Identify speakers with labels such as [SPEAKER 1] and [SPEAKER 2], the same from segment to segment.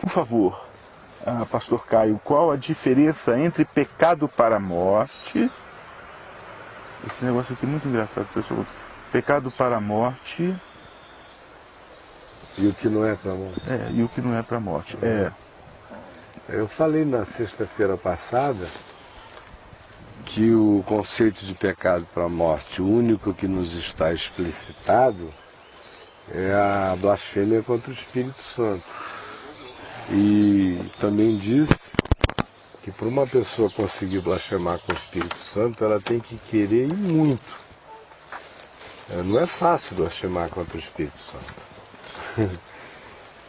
[SPEAKER 1] por favor, pastor Caio, qual a diferença entre pecado para a morte? Esse negócio aqui é muito engraçado, pessoal. Pecado para a morte.
[SPEAKER 2] E o que não é para a morte.
[SPEAKER 1] E o que não é para a morte.
[SPEAKER 2] Eu falei na sexta-feira passada que o conceito de pecado para a morte, o único que nos está explicitado, é a blasfêmia contra o Espírito Santo. E também disse que para uma pessoa conseguir blasfemar com o Espírito Santo, ela tem que querer e muito. Não é fácil blasfemar contra o Espírito Santo.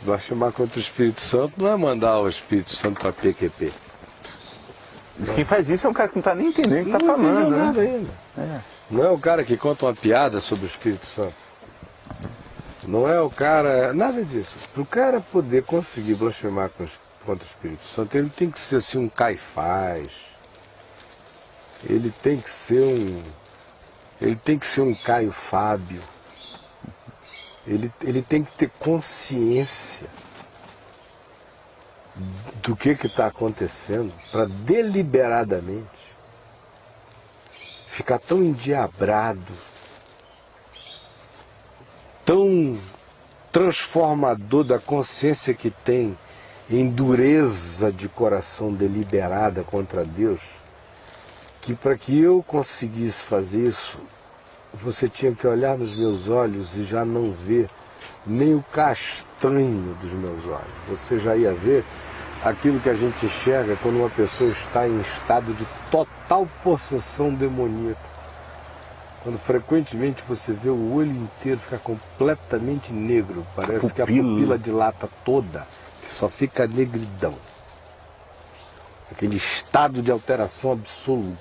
[SPEAKER 2] Blasfemar contra o Espírito Santo não é mandar o Espírito Santo para PQP.
[SPEAKER 1] Diz quem faz isso é um cara que não está nem entendendo o que está falando, né?
[SPEAKER 2] Nada ainda. Não é o cara que conta uma piada sobre o Espírito Santo. Não é o cara... Nada disso. Para o cara poder conseguir blasfemar contra o Espírito Santo, ele tem que ser assim um Caifás. Ele tem que ser um Caio Fábio. Ele tem que ter consciência do que está acontecendo para deliberadamente ficar tão endiabrado, tão transformador da consciência que tem em dureza de coração deliberada contra Deus, que para que eu conseguisse fazer isso, você tinha que olhar nos meus olhos e já não ver nem o castanho dos meus olhos. Você já ia ver aquilo que a gente enxerga quando uma pessoa está em estado de total possessão demoníaca. Quando frequentemente você vê o olho inteiro ficar completamente negro, parece que a pupila dilata toda, que só fica negridão. Aquele estado de alteração absoluta.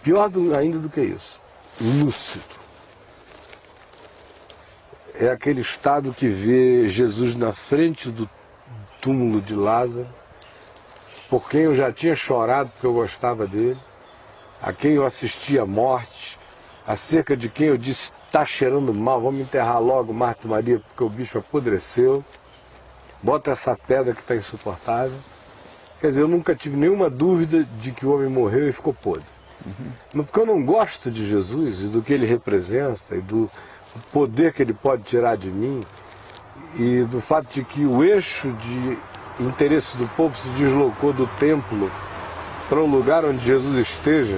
[SPEAKER 2] Pior ainda do que isso, lúcido. É aquele estado que vê Jesus na frente do túmulo de Lázaro, por quem eu já tinha chorado porque eu gostava dele, a quem eu assisti à morte, acerca de quem eu disse, está cheirando mal, vamos enterrar logo Marta e Maria porque o bicho apodreceu, bota essa pedra que está insuportável. Quer dizer, eu nunca tive nenhuma dúvida de que o homem morreu e ficou podre. Mas porque eu não gosto de Jesus e do que ele representa e do poder que ele pode tirar de mim e do fato de que o eixo de interesse do povo se deslocou do templo para o lugar onde Jesus esteja,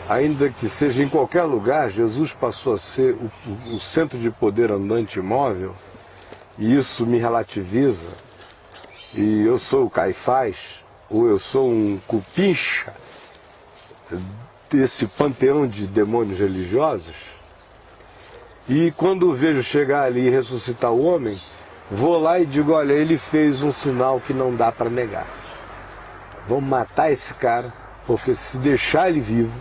[SPEAKER 2] ainda que seja em qualquer lugar, Jesus passou a ser o centro de poder andante imóvel, e isso me relativiza, e eu sou o Caifás, ou eu sou um cupincha desse panteão de demônios religiosos. E quando vejo chegar ali e ressuscitar o homem, vou lá e digo, olha, ele fez um sinal que não dá para negar. Vamos matar esse cara, porque se deixar ele vivo,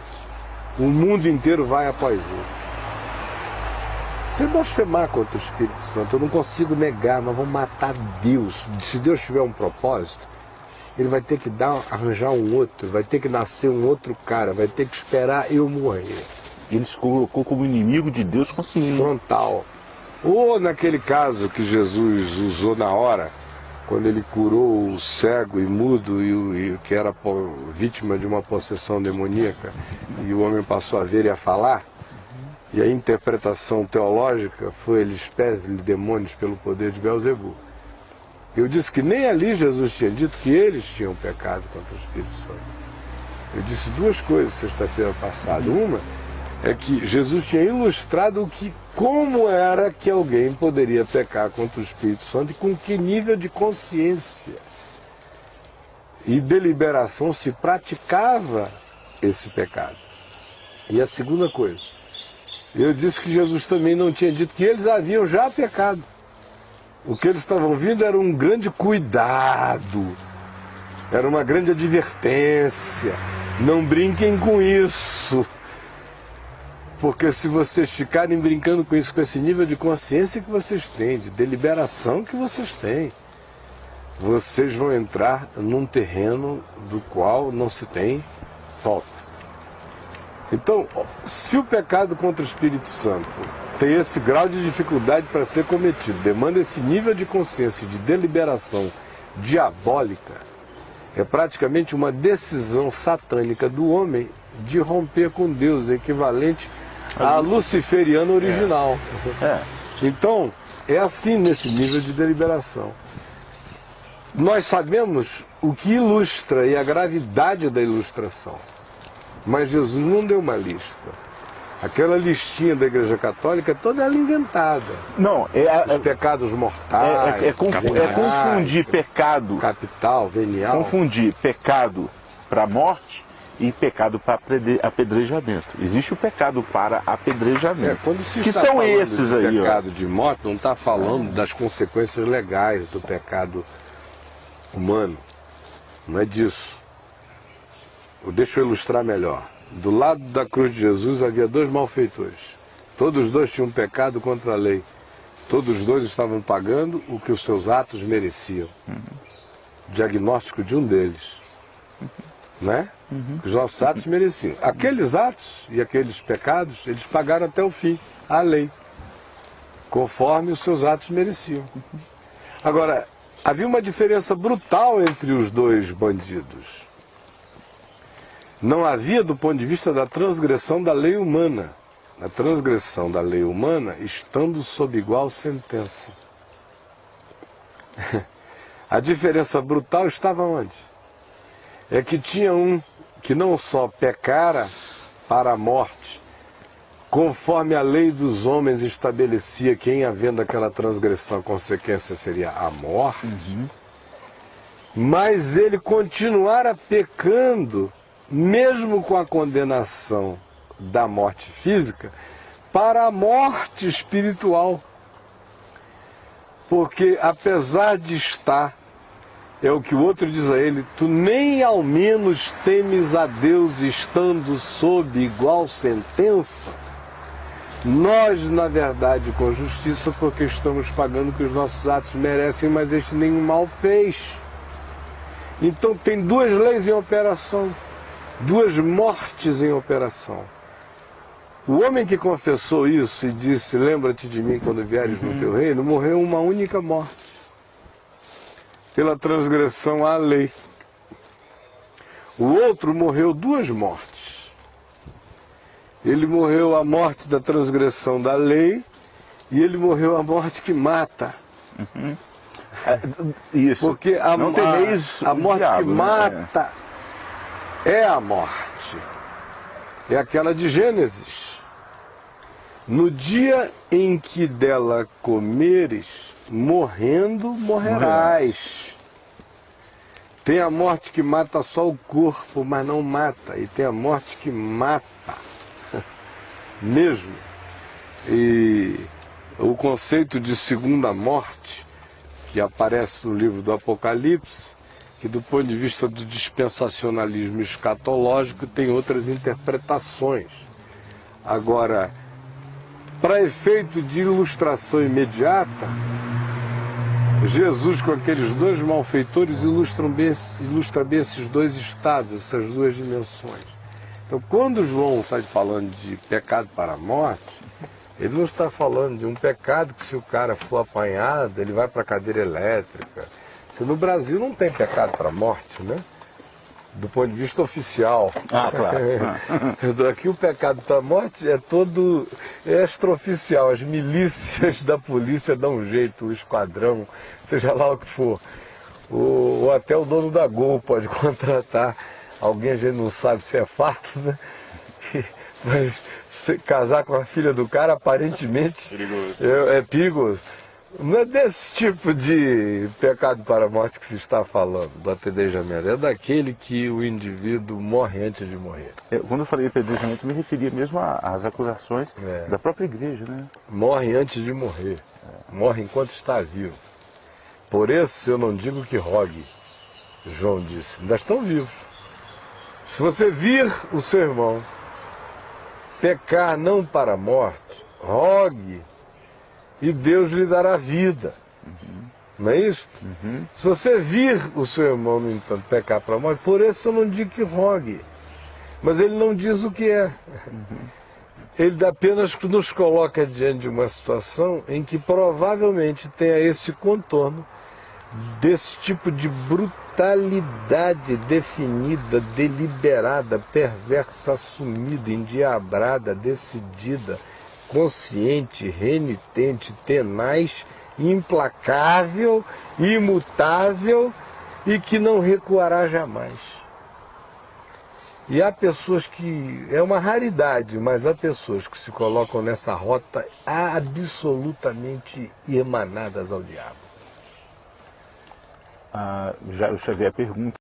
[SPEAKER 2] o mundo inteiro vai após ele. Você blasfemar contra o Espírito Santo, eu não consigo negar, mas vamos matar Deus. Se Deus tiver um propósito, ele vai ter que arranjar um outro, vai ter que nascer um outro cara, vai ter que esperar eu morrer.
[SPEAKER 1] Ele se colocou como inimigo de Deus consciente.
[SPEAKER 2] Frontal. Ou naquele caso que Jesus usou na hora, quando ele curou o cego e mudo e que era vítima de uma possessão demoníaca, e o homem passou a ver e a falar, e a interpretação teológica foi ele expele demônios pelo poder de Beelzebul. Eu disse que nem ali Jesus tinha dito que eles tinham pecado contra o Espírito Santo. Eu disse duas coisas sexta-feira passada. Uma é que Jesus tinha ilustrado como era que alguém poderia pecar contra o Espírito Santo e com que nível de consciência e deliberação se praticava esse pecado. E a segunda coisa, eu disse que Jesus também não tinha dito que eles haviam já pecado. O que eles estavam vindo era um grande cuidado, era uma grande advertência. Não brinquem com isso. Porque se vocês ficarem brincando com isso, com esse nível de consciência que vocês têm, de deliberação que vocês têm, vocês vão entrar num terreno do qual não se tem volta. Então, se o pecado contra o Espírito Santo tem esse grau de dificuldade para ser cometido, demanda esse nível de consciência, de deliberação diabólica. É praticamente uma decisão satânica do homem de romper com Deus, equivalente à luciferiana original. Então, é assim nesse nível de deliberação. Nós sabemos o que ilustra e a gravidade da ilustração, mas Jesus não deu uma lista. Aquela listinha da Igreja Católica, toda ela inventada.
[SPEAKER 1] Não,
[SPEAKER 2] os pecados mortais,
[SPEAKER 1] confundir pecado
[SPEAKER 2] capital, venial.
[SPEAKER 1] Confundir pecado para a morte e pecado para apedrejamento. Existe o pecado para apedrejamento.
[SPEAKER 2] Quando se
[SPEAKER 1] que
[SPEAKER 2] está
[SPEAKER 1] são
[SPEAKER 2] falando
[SPEAKER 1] esses
[SPEAKER 2] de
[SPEAKER 1] aí,
[SPEAKER 2] pecado de morte, não está falando das consequências legais do pecado humano. Não é disso. Deixa eu ilustrar melhor. Do lado da cruz de Jesus havia dois malfeitores. Todos os dois tinham pecado contra a lei. Todos os dois estavam pagando o que os seus atos mereciam. Diagnóstico de um deles. Né? Os nossos atos mereciam. Aqueles atos e aqueles pecados, eles pagaram até o fim, a lei. Conforme os seus atos mereciam. Agora, havia uma diferença brutal entre os dois bandidos. Não havia do ponto de vista da transgressão da lei humana. A transgressão da lei humana estando sob igual sentença. A diferença brutal estava onde? É que tinha um que não só pecara para a morte, conforme a lei dos homens estabelecia que em havendo aquela transgressão a consequência seria a morte, mas ele continuara pecando, mesmo com a condenação da morte física, para a morte espiritual. Porque apesar de estar, é o que o outro diz a ele, tu nem ao menos temes a Deus estando sob igual sentença, nós, na verdade, com justiça, porque estamos pagando o que os nossos atos merecem, mas este nenhum mal fez. Então tem duas leis em operação. Duas mortes em operação. O homem que confessou isso e disse, lembra-te de mim quando vieres no teu reino, morreu uma única morte. Pela transgressão à lei. O outro morreu duas mortes. Ele morreu a morte da transgressão da lei e ele morreu a morte que mata.
[SPEAKER 1] Isso.
[SPEAKER 2] Porque a morte
[SPEAKER 1] diabo,
[SPEAKER 2] que mata é a morte. É aquela de Gênesis. No dia em que dela comeres, morrendo morrerás. Tem a morte que mata só o corpo, mas não mata. E tem a morte que mata mesmo. E o conceito de segunda morte, que aparece no livro do Apocalipse, que do ponto de vista do dispensacionalismo escatológico tem outras interpretações. Agora, para efeito de ilustração imediata, Jesus com aqueles dois malfeitores ilustra bem esses dois estados, essas duas dimensões. Então, quando João está falando de pecado para a morte, ele não está falando de um pecado que se o cara for apanhado, ele vai para a cadeira elétrica. No Brasil não tem pecado para a morte, né? Do ponto de vista oficial.
[SPEAKER 1] Claro.
[SPEAKER 2] Aqui o pecado para a morte é todo extraoficial. As milícias da polícia dão um jeito, o esquadrão, seja lá o que for. Ou até o dono da Gol pode contratar alguém, a gente não sabe se é fato, né? Mas se casar com a filha do cara, aparentemente é perigoso. Não é desse tipo de pecado para a morte que se está falando, do apedrejamento. É daquele que o indivíduo morre antes de morrer.
[SPEAKER 1] Quando eu falei apedrejamento, me referia mesmo às acusações da própria igreja, né?
[SPEAKER 2] Morre antes de morrer. Morre enquanto está vivo. Por isso eu não digo que rogue, João disse. Ainda estão vivos. Se você vir o seu irmão pecar não para a morte, rogue e Deus lhe dará vida. Não é isso? Se você vir o seu irmão, no entanto, pecar para a morte, por isso eu não digo que rogue. Mas ele não diz o que é. Ele apenas nos coloca diante de uma situação em que provavelmente tenha esse contorno desse tipo de brutalidade definida, deliberada, perversa, assumida, endiabrada, decidida, consciente, renitente, tenaz, implacável, imutável e que não recuará jamais. E há pessoas que, é uma raridade, mas há pessoas que se colocam nessa rota absolutamente emanadas ao diabo.
[SPEAKER 1] Já o Xavier pergunta